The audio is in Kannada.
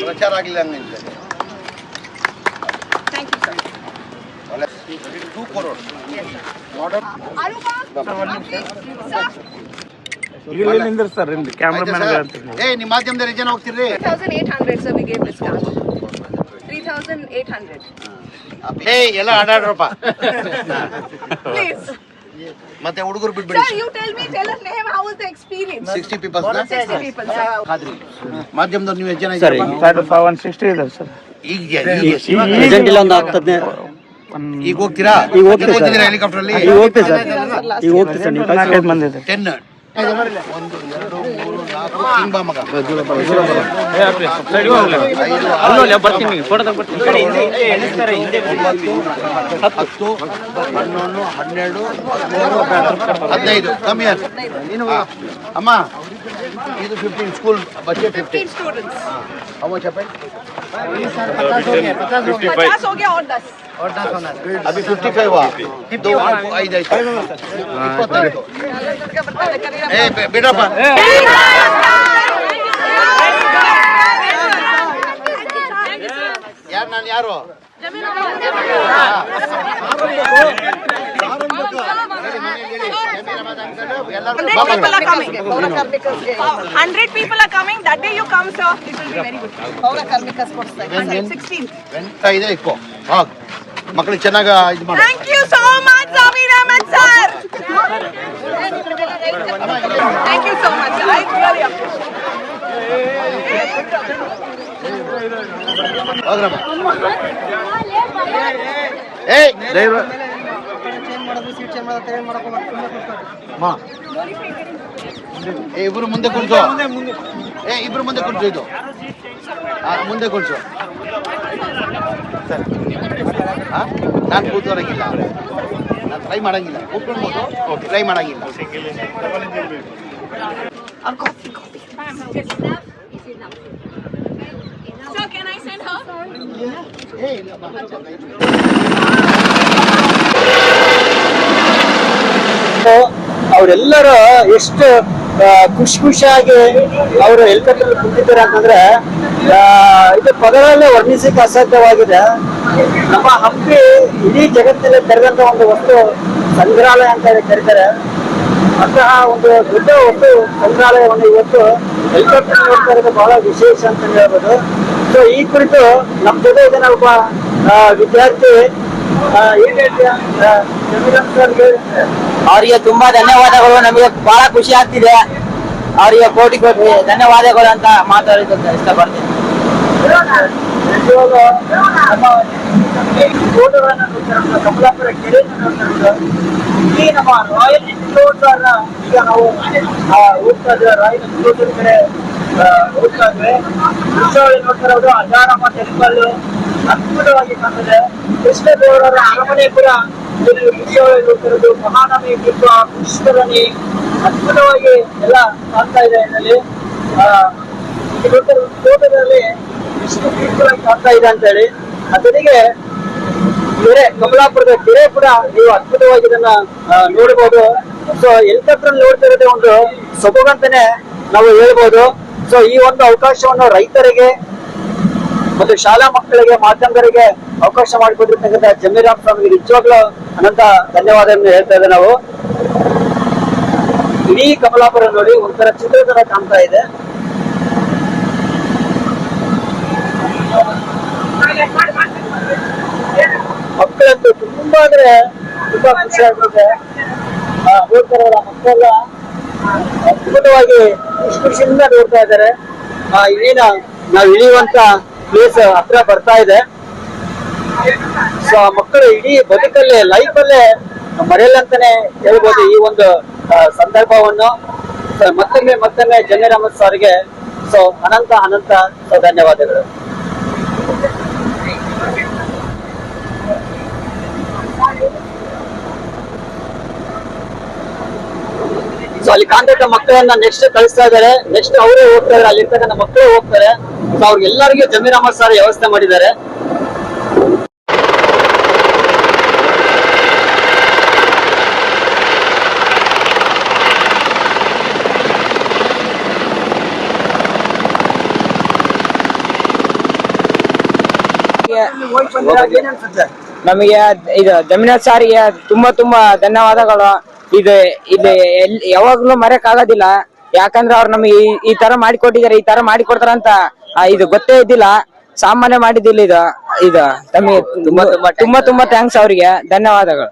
ಪ್ರಚಾರ ಆಗಲಿಲ್ಲ ಹಂಗಂತ. Thank you sir. 2 crore. Sir ನಿಮ್ಮ ಮಾಧ್ಯಮದಲ್ಲಿ ಜನ ಹೋಗ್ತಿರ್ರಿ. 3,800 sir, we gave discount. 3,800. ಎಲ್ಲ ಆಡಾಡ್ರಪ್ಪ. Please. ಮತ್ತೆ ಹುಡುಗರು ಬಿಟ್ಬಿಡಿ. Sir, you tell us name, how was the experience? 60 people. 60 people, sir. ಮಾಧ್ಯಮದವ್ರು ನೀವು ಎಷ್ಟು ಜನ ಸರ್ ಇದ್ದೀರಾ? 160 ಇದೆ ಸರ್. ಈಗ ಹೋಗ್ತೀರಾ? ಈಗ ಹೋಗ್ತೀವಿ ಸರ್. ಹೆಲಿಕಾಪ್ಟರ್ ಅಲ್ಲಿ ಈಗ ಹೋಗ್ತೀವಿ ಸರ್. ಈಗ ಹೋಗ್ತೀವಿ ಸರ್. 4-5 ಮಂದಿ ಇದೆ. 10 1 2 3 4 ಹಿಂಗ್ ಬಾ ಮಗ. 10 11 12 15 ಕಮ್ಮಿ ಅಮ್ಮ. ಇದು 15 school ಬಚ್ಚೆ 15 students. How much happened? 50 हो गया और 10. अभी 55 हुआ. 2 5 ಆಯ್ತು. 25. ಬೇಡಪ್ಪ. ಯಾರು people are coming. 100 people are coming. That day you come, sir. It will be very good. 16th. ಇದೆ ಇಕ್ಕೋ. ಮಕ್ಕಳಿಗೆ ಚೆನ್ನಾಗಿ ಇದು ಮಾಡಿ. Thank you so much, Swami Raman sir. Thank you so much. I really appreciate. ಹೋಗ್ರಮ್ಮ. ಇಬ್ರು ಮುಂದೆ ಕುಳಿಸು. ಇಬ್ರು ಮುಂದೆ ಕುಳಿಸು. ಇದು ಮುಂದೆ ಕುಳಿಸು. ನಾನು ಕೂತ್ಕೊಳಂಗಿಲ್ಲ, ನಾನು ಟ್ರೈ ಮಾಡಂಗಿಲ್ಲ. ಕೂತ್ಕೊಳ್ಬೋದು, ಟ್ರೈ ಮಾಡಂಗಿಲ್ಲ. Sir, can I send her? ಅವರೆಲ್ಲರೂ ಎಷ್ಟು ಖುಷಿಯಾಗಿ ಅವರು ಹೆಲಿಕಾಪ್ಟರ್ ಕುಂತಿದ್ದಾರೆ ಅಂತಂದ್ರೆ ಇದು ಪದರಲ್ಲೇ ವರ್ಣಿಸಕ್ಕೆ ಅಸಾಧ್ಯವಾಗಿದೆ. ನಮ್ಮ ಹಂಪಿ ಇಡೀ ಜಗತ್ತಿನಲ್ಲಿ ತೆರೆದಂತ ಒಂದು ವಸ್ತು ಸಂಗ್ರಹಾಲಯ ಅಂತ ಹೇಳಿ ಕರೀತಾರೆ. ಅಂತಹ ಒಂದು ದೊಡ್ಡ ವಸ್ತು ಸಂಗ್ರಹಾಲಯವನ್ನು ಇವತ್ತು ಹೆಲಿಕಾಪ್ಟರ್ ನೋಡ್ತಾ ಇರೋದು ಬಹಳ ವಿಶೇಷ ಅಂತ ಹೇಳ್ಬೋದು. ಸೊ ಈ ಕುರಿತು ನಮ್ಮ ಜೊತೆ ಇದನ್ನ ಒಬ್ಬ ವಿದ್ಯಾರ್ಥಿ ಅವರಿಗೆ ತುಂಬಾ ಧನ್ಯವಾದಗಳು. ನಮಗೆ ಬಹಳ ಖುಷಿ ಆಗ್ತಿದೆ. ಅವರಿಗೆ ಕೋಟಿ ಧನ್ಯವಾದಗಳು ಅಂತ ಮಾತಾಡೋದಕ್ಕೆ ಇಷ್ಟಪಡ್ತೀನಿ. ಕಮಲಾಪುರ ಕೆರೆ ಇಲ್ಲಿ ನಮ್ಮ ರಾಯಲ್ ಎನ್ಕ್ಲೋಸ್ ಈಗ ನಾವು ಹೋಗ್ತಾ ಇದ್ದೇವೆ. ರಾಯಲ್ ಎನ್ಕ್ಲೋಸ್ ಕಡೆ ಹೋಗ್ತಾ ಇದ್ವಿ. ದೃಶ್ಯಾವಳಿ ನೋಡ್ತಾ ಇರೋದು ಅಜಾರಮ್ಮ ಟೆಂಪಲ್ ಅದ್ಭುತವಾಗಿ ಕಾಣ್ತದೆ. ಕೃಷ್ಣದೇವರ ಅರಮನೆ ಕೂಡ ದೃಶ್ಯಾವಳಿ ನೋಡ್ತಾ ಇರೋದು. ಮಹಾನವಮಿ ದೀಪ, ಪುಷ್ಕರಣಿ ಅದ್ಭುತವಾಗಿ ಎಲ್ಲ ಕಾಣ್ತಾ ಇದೆ. ಇದರಲ್ಲಿ ತೋಟದಲ್ಲಿ ಎಷ್ಟು ಬ್ಯೂಟಿಫುಲ್ ಕಾಣ್ತಾ ಇದೆ ಅಂತ ಹೇಳಿ. ಅದರಿಗೆ ಕೆರೆ, ಕಮಲಾಪುರದ ಕೆರೆ ಕೂಡ ನೀವು ಅದ್ಭುತವಾಗಿ ಇದನ್ನ ನೋಡಬಹುದು. ಸೊ ಹೆಲಿಕಾಪ್ಟರ್ ನೋಡ್ತಾ ಇರೋದೇ ಒಂದು ಸೊಬಗಂತಾನೆ ನಾವು ಹೇಳ್ಬೋದು. ಸೊ ಈ ಒಂದು ಅವಕಾಶವನ್ನು ರೈತರಿಗೆ ಮತ್ತು ಶಾಲಾ ಮಕ್ಕಳಿಗೆ, ಮಾಧ್ಯಮದವರಿಗೆ ಅವಕಾಶ ಮಾಡಿಕೊಟ್ಟಿರ್ತಕ್ಕಂಥ ಜಮೀರಾಮ್ ಸ್ವಾಮಿಗೆ ನಿಜವಾಗ್ಲೂ ಅನಂತ ಧನ್ಯವಾದವನ್ನು ಹೇಳ್ತಾ ಇದ್ದೇವೆ ನಾವು. ಇಡೀ ಕಮಲಾಪುರ ನೋಡಿ ಒಂಥರ ಚಿತ್ರತರ ಕಾಣ್ತಾ ಇದೆ. ಮಕ್ಕಳಂತೂ ತುಂಬಾ ಅಂದ್ರೆ ತುಂಬಾ ಖುಷಿ ಆಗ್ತದೆ. ನೋಡ್ತಾರಲ್ಲ ಮಕ್ಕಳೆಲ್ಲ ಅದ್ಭುತವಾಗಿ ಖುಷಿಯಿಂದ ನೋಡ್ತಾ ಇದ್ದಾರೆ. ಇನ್ನೇನ ನಾವು ಇಳಿಯುವಂತ ಪ್ಲೇಸ್ ಹತ್ರ ಬರ್ತಾ ಇದೆ. ಸೊ ಮಕ್ಕಳು ಇಡೀ ಬದುಕಲ್ಲೇ, ಲೈಫಲ್ಲೇ ಮರೆಯಲ್ಲಂತಾನೆ ಹೇಳ್ಬೋದು ಈ ಒಂದು ಸಂದರ್ಭವನ್ನು. ಮತ್ತೊಮ್ಮೆ ಜಮೀರ್ ಅಹಮದ್ ಸರ್ಗೆ ಸೊ ಅನಂತ ಧನ್ಯವಾದಗಳು. ಸೊ ಅಲ್ಲಿ ಕಾಂತಕ್ಕ ಮಕ್ಕಳನ್ನ ನೆಕ್ಸ್ಟ್ ಕಳಿಸ್ತಾ ಇದ್ದಾರೆ. ನೆಕ್ಸ್ಟ್ ಅವರೇ ಹೋಗ್ತಾರೆ, ಅಲ್ಲಿರ್ತಕ್ಕಂಥ ಮಕ್ಕಳು ಹೋಗ್ತಾರೆ. ಸೊ ಅವ್ರಿಗೆಲ್ಲರಿಗೂ ಜಮೀರ್ ಅಹಮದ್ ಸರ್ ವ್ಯವಸ್ಥೆ ಮಾಡಿದ್ದಾರೆ. ಸಾರಿಗೆ ನಮಗೆ ಇದು ಜಮೀನಾಥ್ ಸಾರಿಗೆ ತುಂಬಾ ಧನ್ಯವಾದಗಳು. ಇದು ಯಾವಾಗ್ಲೂ ಮರೆಯಕ್ ಆಗೋದಿಲ್ಲ. ಯಾಕಂದ್ರೆ ಅವ್ರು ನಮಗೆ ಈ ತರ ಮಾಡಿಕೊಟ್ಟಿದ್ದಾರೆ, ಈ ತರ ಮಾಡಿಕೊಡ್ತಾರಂತ ಇದು ಗೊತ್ತೇ ಇದ್ದಿಲ್ಲ, ಸಾಮಾನ್ಯ ಮಾಡಿದ್ದಿಲ್ಲ. ಇದು ತಮಗೆ ತುಂಬಾ ಥ್ಯಾಂಕ್ಸ್ ಅವರಿಗೆ, ಧನ್ಯವಾದಗಳು.